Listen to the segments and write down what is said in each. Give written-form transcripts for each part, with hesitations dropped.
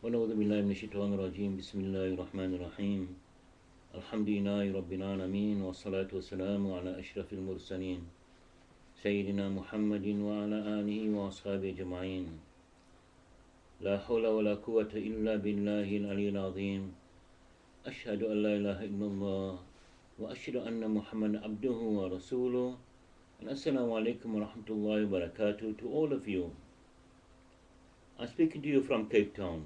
ونعوذ بالله من الشيطان الرجيم بسم الله الرحمن الرحيم الحمد لله رب العالمين والصلاة والسلام على أشرف المرسلين سيدنا محمد وعلى آله وأصحابه أجمعين لا حول ولا قوة إلا بالله العلي العظيم أشهد أن لا إله إلا الله وأشهد أن محمد عبده ورسوله and Assalamu alaikum wa rahmatullahi wa barakatuh to all of you. I'm speaking to you from Cape Town.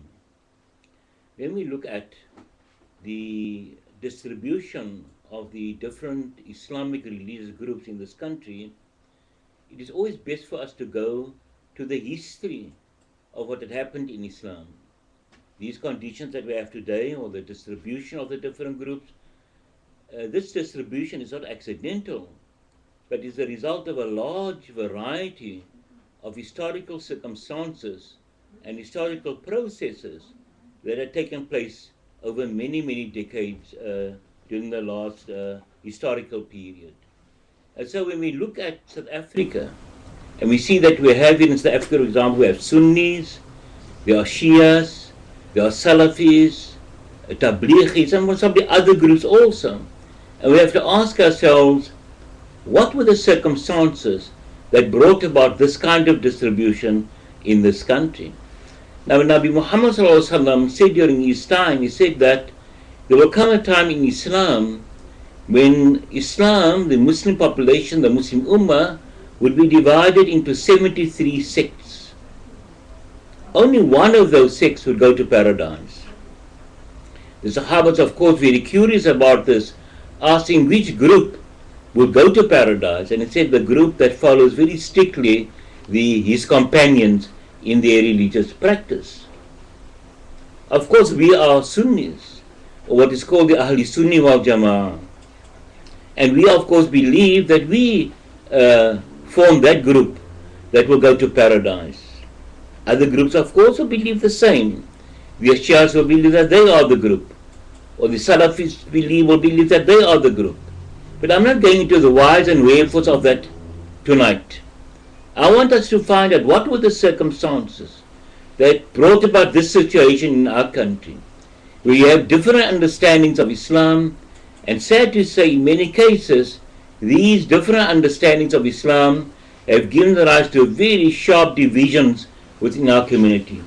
When we look at the distribution of the different Islamic religious groups in this country, it is always best for us to go to the history of what had happened in Islam. These conditions that we have today, or the distribution of the different groups, this distribution is not accidental, but is the result of a large variety of historical circumstances and historical processes that had taken place over many, many decades during the last historical period. And so when we look at South Africa, and we see that we have in South Africa, for example, we have Sunnis, there are Shias, there are Salafis, Tablighis, and some of the other groups also. And we have to ask ourselves, what were the circumstances that brought about this kind of distribution in this country? Now, Nabi Muhammad said during his time, he said that there will come a time in Islam when Islam, the Muslim population, the Muslim Ummah, would be divided into 73 sects. Only one of those sects would go to paradise. The Sahabas, of course, very curious about this, asking which group will go to paradise, and it said the group that follows very strictly his companions in their religious practice. Of course, we are Sunnis, or what is called the Ahli Sunni wal Jama'ah, and we of course believe that we form that group that will go to paradise. Other groups, of course, will believe the same. The Shias will believe that they are the group, or the Salafis will believe that they are the group. But I'm not going into the whys and wherefores of that tonight. I want us to find out what were the circumstances that brought about this situation in our country. We have different understandings of Islam, and sad to say, in many cases, these different understandings of Islam have given rise to very sharp divisions within our community.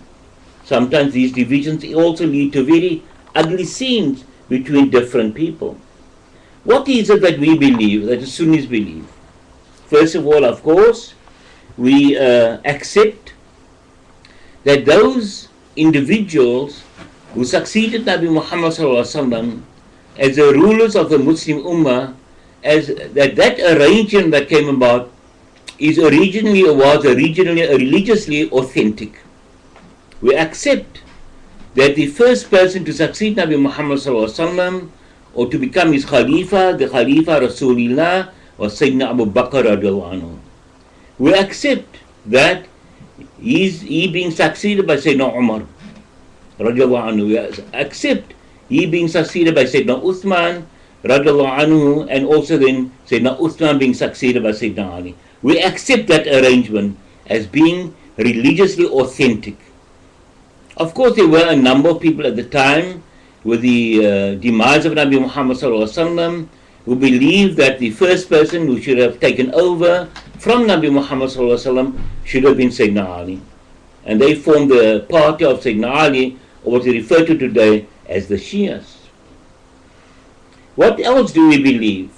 Sometimes these divisions also lead to very ugly scenes between different people. What is it that we believe, that the Sunnis believe? First of all, of course, we accept that those individuals who succeeded Nabi Muhammad ﷺ as the rulers of the Muslim Ummah, as that arrangement that came about was originally religiously authentic. We accept that the first person to succeed Nabi Muhammad ﷺ, or to become his Khalifa, the Khalifa Rasulullah, was Sayyidina Abu Bakr radiallahu anhu. We accept that he being succeeded by Sayyidina Umar radiallahu anhu. We accept he being succeeded by Sayyidina Uthman radiallahu anhu, and also then Sayyidina Uthman being succeeded by Sayyidina Ali. We accept that arrangement as being religiously authentic. Of course, there were a number of people at the time with the demise of Nabi Muhammad ﷺ, who believed that the first person who should have taken over from Nabi Muhammad ﷺ should have been Sayyidina Ali. And they formed the party of Sayyidina Ali, or what we refer to today as the Shias. What else do we believe?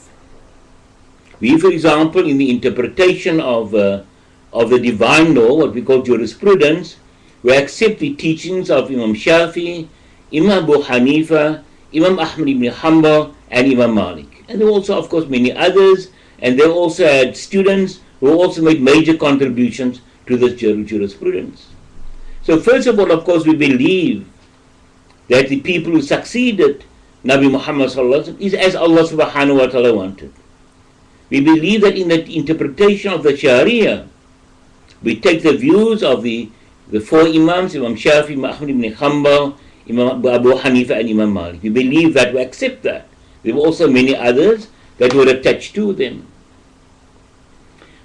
We, for example, in the interpretation of the divine law, what we call jurisprudence, we accept the teachings of Imam Shafi, Imam Abu Hanifa, Imam Ahmad ibn Hanbal, and Imam Malik. And there were also, of course, many others, and they also had students who also made major contributions to this jurisprudence. So first of all, of course, we believe that the people who succeeded Nabi Muhammad ﷺ is as Allah subhanahu wa ta'ala wanted. We believe that in the interpretation of the Sharia, we take the views of the four Imams, Imam Shafi, Imam Ahmad ibn Hanbal, Imam Abu Hanifa, and Imam Malik. We believe that, we accept that. There were also many others that were attached to them.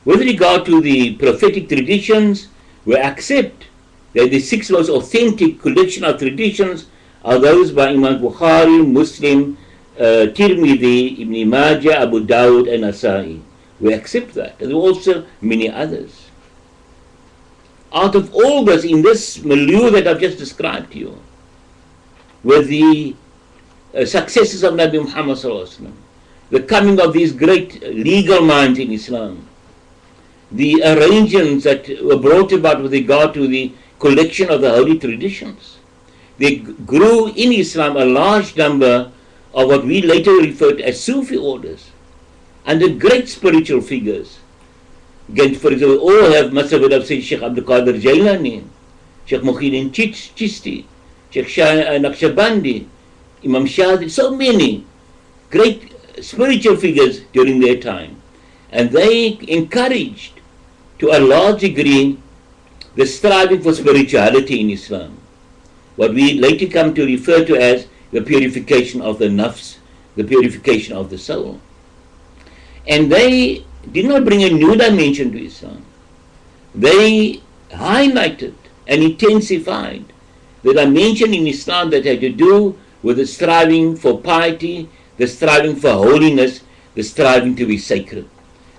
With regard to the prophetic traditions, we accept that the six most authentic collection of traditions are those by Imam Bukhari, Muslim, Tirmidhi, Ibn Majah, Abu Dawud and Nasa'i. We accept that. And there are also many others. Out of all this, in this milieu that I've just described to you, with the successes of Nabi Muhammad sallallahu alaihi wasallam, the coming of these great legal minds in Islam, the arrangements that were brought about with regard to the collection of the holy traditions, they grew in Islam a large number of what we later referred to as Sufi orders, under great spiritual figures. Again, for example, all must have heard of Shaykh Abdul Qadir Jailani, Shaykh Muhyiddin Chishti, Shaykh Naqshbandi, Imam Shadi, so many great spiritual figures during their time. And they encouraged, to a large degree, the striving for spirituality in Islam, what we later come to refer to as the purification of the nafs, the purification of the soul. And they did not bring a new dimension to Islam. They highlighted and intensified the dimension in Islam that had to do with the striving for piety, the striving for holiness, the striving to be sacred.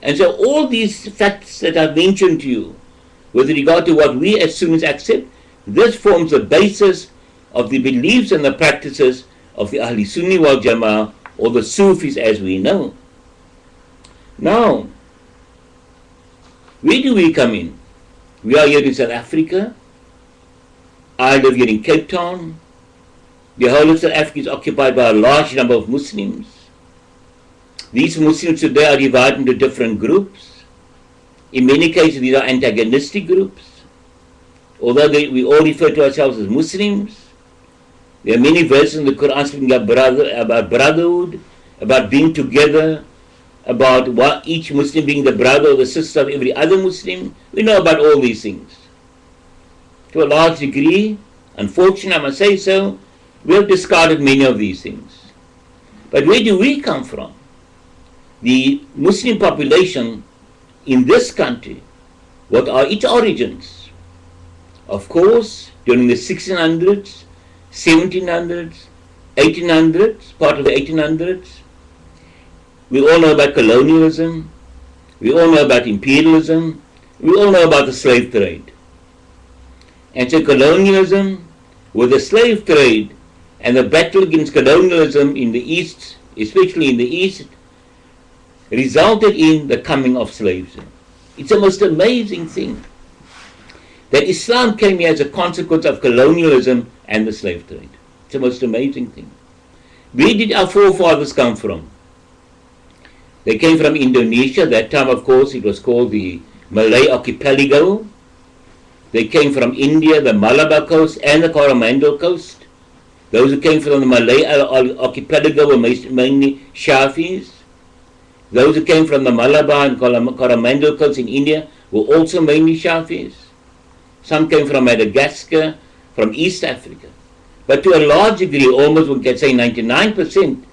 And so all these facts that I've mentioned to you, with regard to what we as Sunnis accept, this forms the basis of the beliefs and the practices of the Ahli Sunni wal Jama'ah, or the Sufis as we know. Now, where do we come in? We are here in South Africa. I live here in Cape Town. The whole of South Africa is occupied by a large number of Muslims. These Muslims today are divided into different groups. In many cases, these are antagonistic groups. Although we all refer to ourselves as Muslims, there are many verses in the Quran speaking about brotherhood, about being together, about each Muslim being the brother or the sister of every other Muslim. We know about all these things. To a large degree, unfortunately I must say so, we have discarded many of these things. But where do we come from? The Muslim population in this country, what are its origins? Of course, during the 1600s, 1700s, 1800s, part of the 1800s, we all know about colonialism, we all know about imperialism, we all know about the slave trade. And so colonialism, with the slave trade and the battle against colonialism in the East, especially in the East, resulted in the coming of slaves. It's a most amazing thing that Islam came here as a consequence of colonialism and the slave trade. It's the most amazing thing. Where did our forefathers come from? They came from Indonesia. At that time, of course, it was called the Malay Archipelago. They came from India, the Malabar coast and the Coromandel coast. Those who came from the Malay Archipelago were mainly Shafis. Those who came from the Malabar and Coromandel coast in India were also mainly Shafis. Some came from Madagascar, from East Africa. But to a large degree, almost we can say 99%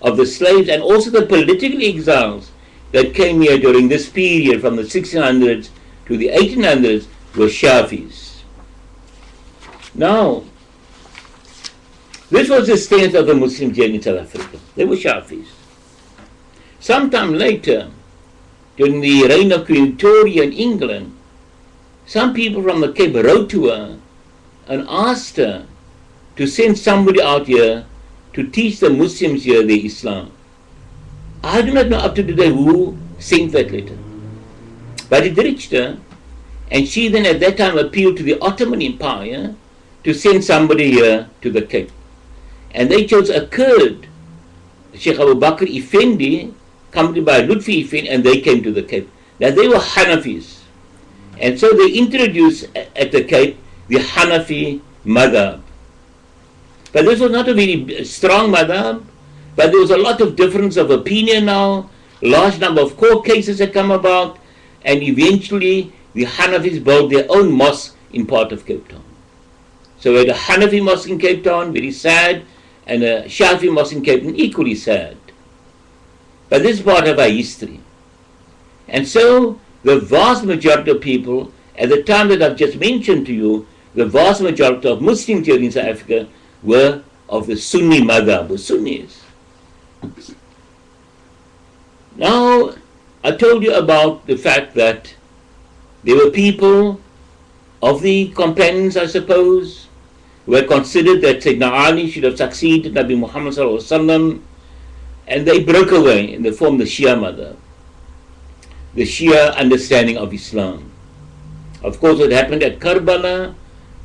of the slaves and also the political exiles that came here during this period from the 1600s to the 1800s were Shafis. Now, this was the stance of the Muslims here in South Africa. They were Shafis. Sometime later, during the reign of Queen Victoria in England, some people from the Cape wrote to her and asked her to send somebody out here to teach the Muslims here their Islam. I do not know up to today who sent that letter. But it reached her, and she then at that time appealed to the Ottoman Empire to send somebody here to the Cape. And they chose a Kurd, Sheikh Abu Bakr Effendi, accompanied by Lutfi Effendi, and they came to the Cape. Now they were Hanafis. And so they introduced at the Cape the Hanafi madhab. But this was not a very strong madhab, but there was a lot of difference of opinion now, large number of court cases had come about, and eventually the Hanafis built their own mosque in part of Cape Town. So we had a Hanafi mosque in Cape Town, very sad, and a Shafi mosque in Cape Town, equally sad. But this is part of our history. And so the vast majority of people, at the time that I've just mentioned to you, the vast majority of Muslims here in South Africa were of the Sunni madhab, the Sunnis. Now, I told you about the fact that there were people of the companions, I suppose, who had considered that Sayyidina Ali should have succeeded Nabi Muhammad sallallahu alaihi wasallam, and they broke away and they formed the Shia madhab, the Shia understanding of Islam. Of course, what happened at Karbala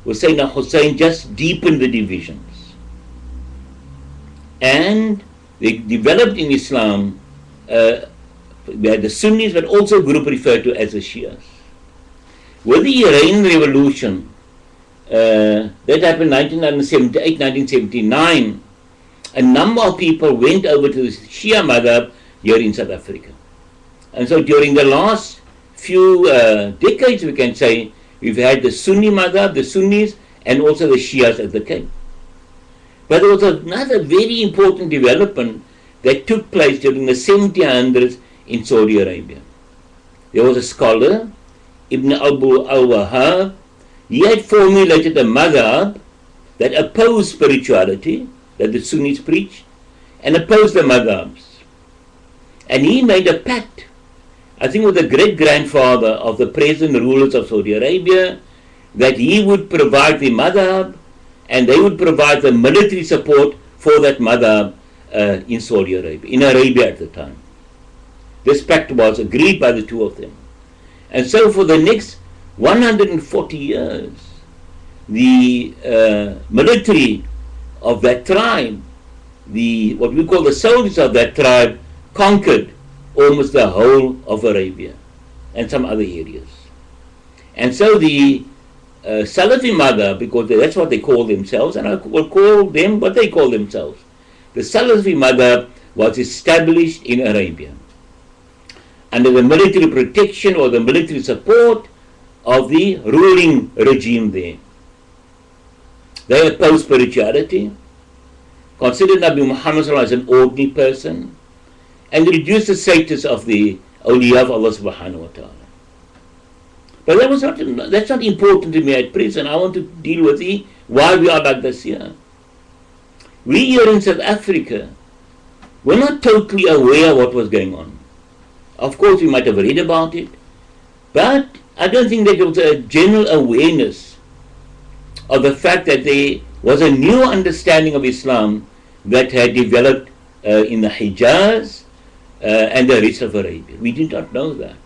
was Sayyidina Hussein just deepened the divisions, and they developed in Islam we had the Sunnis, but also a group referred to as the Shias. With the Iranian Revolution, that happened in 1978, 1979, a number of people went over to the Shia madhab here in South Africa. And so during the last few decades, we can say, we've had the Sunni madhab, the Sunnis, and also the Shias at the Cape. But there was another very important development that took place during the 1700s in Saudi Arabia. There was a scholar, Ibn Abu al-Wahhab. He had formulated a madhab that opposed spirituality, that the Sunnis preached, and opposed the madhabs. And he made a pact, I think with the great-grandfather of the present rulers of Saudi Arabia, that he would provide the madhab and they would provide the military support for that madhab in Saudi Arabia, in Arabia at the time. This pact was agreed by the two of them. And so for the next 140 years, the military of that tribe, what we call the soldiers of that tribe, conquered almost the whole of Arabia and some other areas. And so the Salafi madhab, because that's what they call themselves, and I will call them what they call themselves, the Salafi madhab was established in Arabia under the military protection or the military support of the ruling regime there. They opposed spirituality, considered Nabi Muhammad as an ordinary person, and reduced the status of the awliya of Allah subhanahu wa ta'ala. But that's not important to me at present. I want to deal with why we are like this here. We here in South Africa were not totally aware of what was going on. Of course, we might have read about it, but I don't think that there was a general awareness of the fact that there was a new understanding of Islam that had developed in the Hijaz and the rest of Arabia. We did not know that.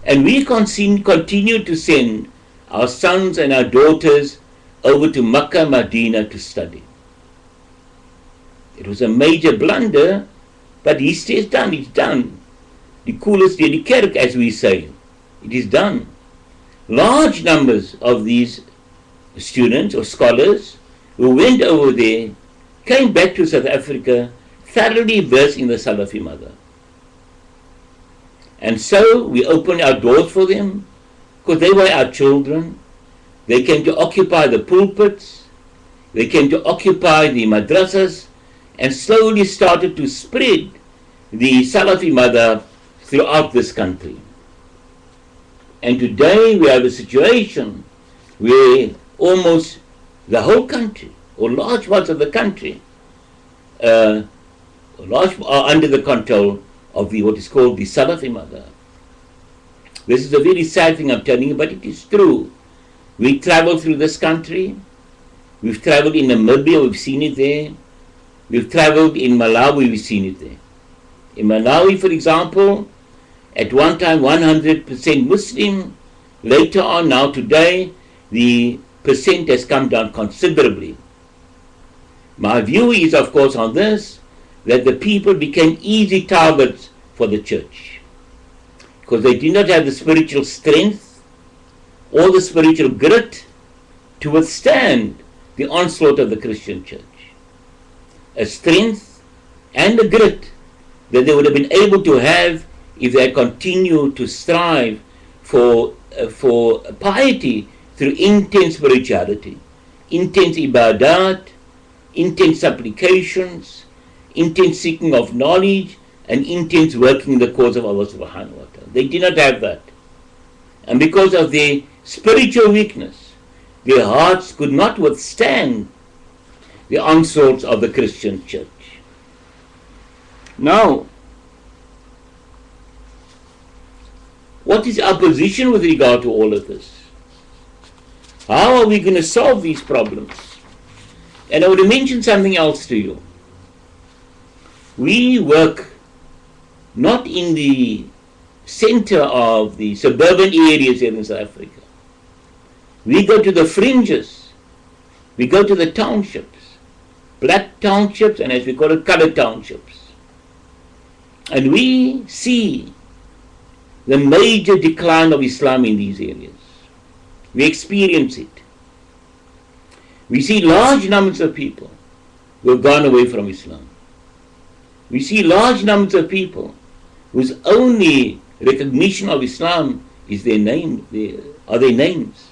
And we continue to send our sons and our daughters over to Makkah, Medina to study. It was a major blunder, but he says done, it's done. The coolest day, the kerk, as we say. It is done. Large numbers of these students or scholars who went over there came back to South Africa thoroughly versed in the Salafi madhab. And so we opened our doors for them because they were our children. They came to occupy the pulpits. They came to occupy the madrasas and slowly started to spread the Salafi madhab throughout this country. And today we have a situation where almost the whole country, or large parts of the country, are under the control of what is called the Salafi madhab. This is a very sad thing I'm telling you, but it is true. We travel through this country. We've traveled in Namibia, we've seen it there. We've traveled in Malawi, we've seen it there. In Malawi, for example, at one time 100% Muslim. Later on, now today, the percent has come down considerably. My view is, of course, on this, that the people became easy targets for the church because they did not have the spiritual strength or the spiritual grit to withstand the onslaught of the Christian church. A strength and a grit that they would have been able to have if they had continued to strive for piety through intense spirituality, intense ibadat, intense supplications, intense seeking of knowledge, and intense working in the cause of Allah subhanahu wa ta'ala. They did not have that. And because of their spiritual weakness, Their hearts could not withstand the onslaughts of the Christian church. Now, what is our position with regard to all of this? How are we going to solve these problems? And I would mention something else to you. We work not in the center of the suburban areas here in South Africa. We go to the fringes. We go to the townships, black townships, and as we call it, colored townships. And we see the major decline of Islam in these areas. We experience it. We see large numbers of people who have gone away from Islam. We see large numbers of people whose only recognition of Islam is their name, are their names.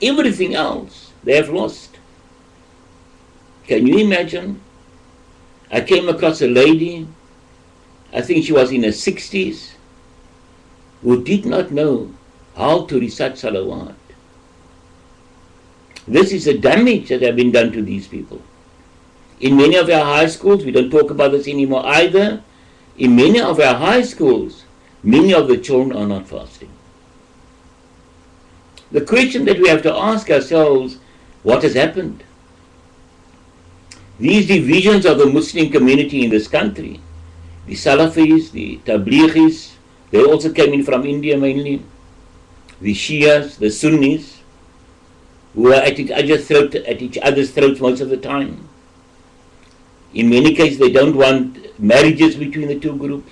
Everything else they have lost. Can you imagine? I came across a lady, I think she was in her 60s, who did not know how to recite salawat. This is the damage that has been done to these people. In many of our high schools, we don't talk about this anymore either. In many of our high schools, many of the children are not fasting. The question that we have to ask ourselves, what has happened? These divisions of the Muslim community in this country, the Salafis, the Tablighis, they also came in from India mainly, the Shias, the Sunnis, who are at each other's throats most of the time. In many cases, they don't want marriages between the two groups,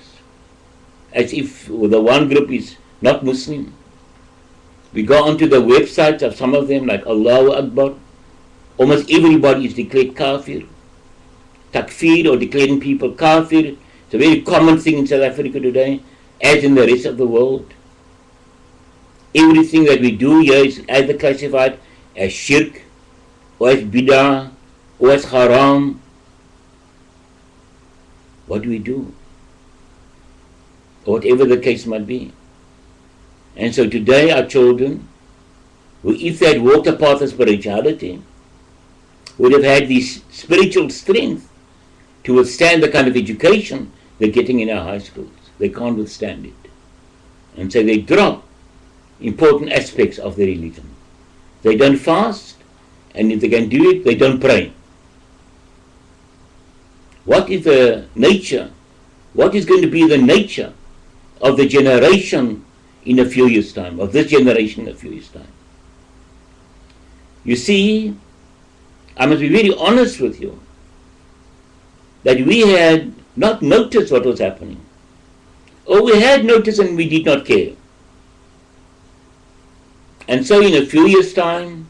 as if the one group is not Muslim. We go onto the websites of some of them, like Allahu Akbar. Almost everybody is declared kafir. Takfir, or declaring people kafir. It's a very common thing in South Africa today, as in the rest of the world. Everything that we do here is either classified as shirk, or as bid'ah, or as haram. What do we do? Or whatever the case might be. And so today our children, who if they had walked a path of spirituality, would have had this spiritual strength to withstand the kind of education they're getting in our high schools. They can't withstand it. And so they drop important aspects of their religion. They don't fast, and if they can do it, they don't pray. What is the nature? What is going to be the nature of the generation in a few years' time, of this generation in a few years' time? You see, I must be very honest with you, that we had not noticed what was happening. Or we had noticed and we did not care. And so in a few years' time,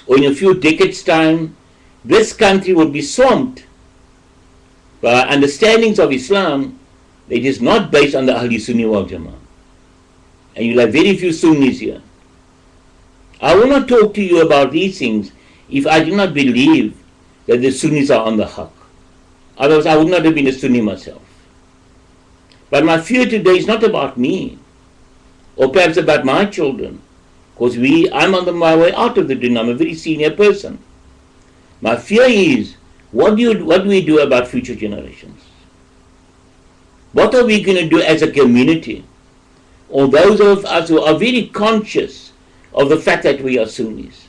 or in a few decades' time, this country will be swamped by understandings of Islam that is not based on the Ahli Sunni wal Jama'ah. And you'll have very few Sunnis here. I will not talk to you about these things if I do not believe that the Sunnis are on the haqq. Otherwise I would not have been a Sunni myself. But my fear today is not about me, or perhaps about my children, because I'm on my way out of the dunya. I'm a very senior person. My fear is, what do we do about future generations? What are we going to do as a community? Or those of us who are very conscious of the fact that we are Sunnis.